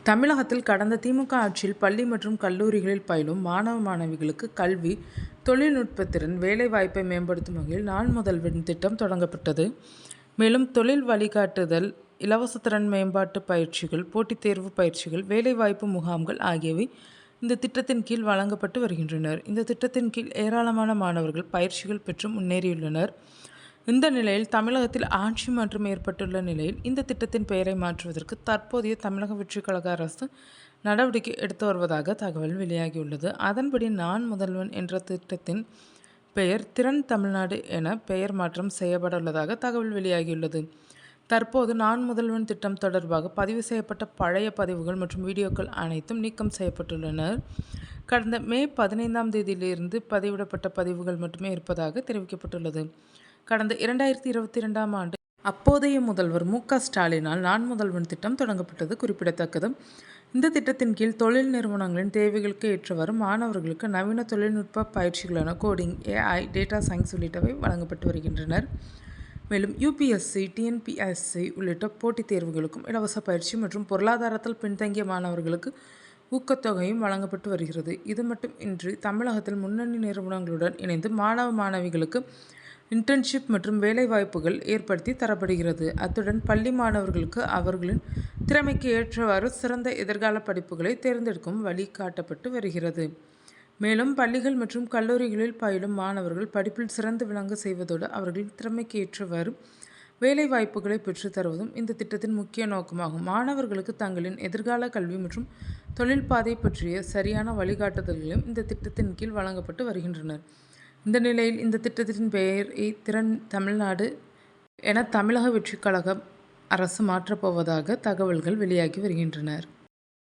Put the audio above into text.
தமிழகத்தில் கடந்த திமுக ஆட்சியில் பள்ளி மற்றும் கல்லூரிகளில் பயிலும் மாணவ மாணவிகளுக்கு கல்வி, தொழில்நுட்பத்திறன், வேலைவாய்ப்பை மேம்படுத்தும் வகையில் நான் முதல்வன் திட்டம் தொடங்கப்பட்டது. மேலும் தொழில் வழிகாட்டுதல், இலவச திறன் மேம்பாட்டு பயிற்சிகள், போட்டித் தேர்வு பயிற்சிகள், வேலைவாய்ப்பு முகாம்கள் ஆகியவை இந்த திட்டத்தின் கீழ் வழங்கப்பட்டு வருகின்றனர். இந்த திட்டத்தின் கீழ் ஏராளமான மாணவர்கள் பயிற்சிகள் பெற்று முன்னேறியுள்ளனர். இந்த நிலையில் தமிழகத்தில் ஆட்சி மாற்றம் ஏற்பட்டுள்ள நிலையில் இந்த திட்டத்தின் பெயரை மாற்றுவதற்கு தற்போதைய தமிழக வெற்றிக் கழக அரசு நடவடிக்கை எடுத்து வருவதாக தகவல் வெளியாகியுள்ளது. அதன்படி நான் முதல்வன் என்ற திட்டத்தின் பெயர் திறன் தமிழ்நாடு என பெயர் மாற்றம் செய்யப்பட உள்ளதாக தகவல் வெளியாகியுள்ளது. தற்போது நான் முதல்வன் திட்டம் தொடர்பாக பதிவு செய்யப்பட்ட பழைய பதிவுகள் மற்றும் வீடியோக்கள் அனைத்தும் நீக்கம் செய்யப்பட்டுள்ளன. கடந்த மே 15ஆம் தேதியிலிருந்து பதிவிடப்பட்ட பதிவுகள் மட்டுமே இருப்பதாக தெரிவிக்கப்பட்டுள்ளது. கடந்த 2022ஆம் ஆண்டு அப்போதைய முதல்வர் மு.க. ஸ்டாலினால் நான் முதல்வன் திட்டம் தொடங்கப்பட்டது குறிப்பிடத்தக்கது. இந்த திட்டத்தின் கீழ் தொழில் நிறுவனங்களின் தேவைகளுக்கு ஏற்றவாறு மாணவர்களுக்கு நவீன தொழில்நுட்ப பயிற்சிகளான கோடிங், AI, டேட்டா சயின்ஸ் உள்ளிட்டவை வழங்கப்பட்டு வருகின்றனர். மேலும் UPSC, TNPSC உள்ளிட்ட போட்டித் தேர்வுகளுக்கும் இலவச பயிற்சி மற்றும் பொருளாதாரத்தில் பின்தங்கிய மாணவர்களுக்கு ஊக்கத்தொகையும் வழங்கப்பட்டு வருகிறது. இது மட்டுமின்றி தமிழகத்தில் முன்னணி நிறுவனங்களுடன் இணைந்து மாணவ மாணவிகளுக்கு இன்டர்ன்ஷிப் மற்றும் வேலைவாய்ப்புகள் ஏற்படுத்தி தரப்படுகிறது. அத்துடன் பள்ளி மாணவர்களுக்கு அவர்களின் திறமைக்கு ஏற்றவாறு சிறந்த எதிர்கால படிப்புகளை தேர்ந்தெடுக்கவும் வழிகாட்டப்பட்டு வருகிறது. மேலும் பள்ளிகள் மற்றும் கல்லூரிகளில் பயிலும் மாணவர்கள் படிப்பில் சிறந்து விளங்க செய்வதோடு அவர்களின் திறமைக்கு ஏற்றவாறு வேலைவாய்ப்புகளை பெற்றுத் தருவதும் இந்த திட்டத்தின் முக்கிய நோக்கமாகும். மாணவர்களுக்கு தங்களின் எதிர்கால கல்வி மற்றும் தொழில் பாதை பற்றிய சரியான வழிகாட்டுதல்களும் இந்த திட்டத்தின் கீழ் வழங்கப்பட்டு வருகின்றனர். இந்த நிலையில் இந்த திட்டத்தின் பெயரை திறன் தமிழ்நாடு என தமிழக வெற்றிக் கழக அரசு மாற்றப்போவதாக தகவல்கள் வெளியாகி வருகின்றன.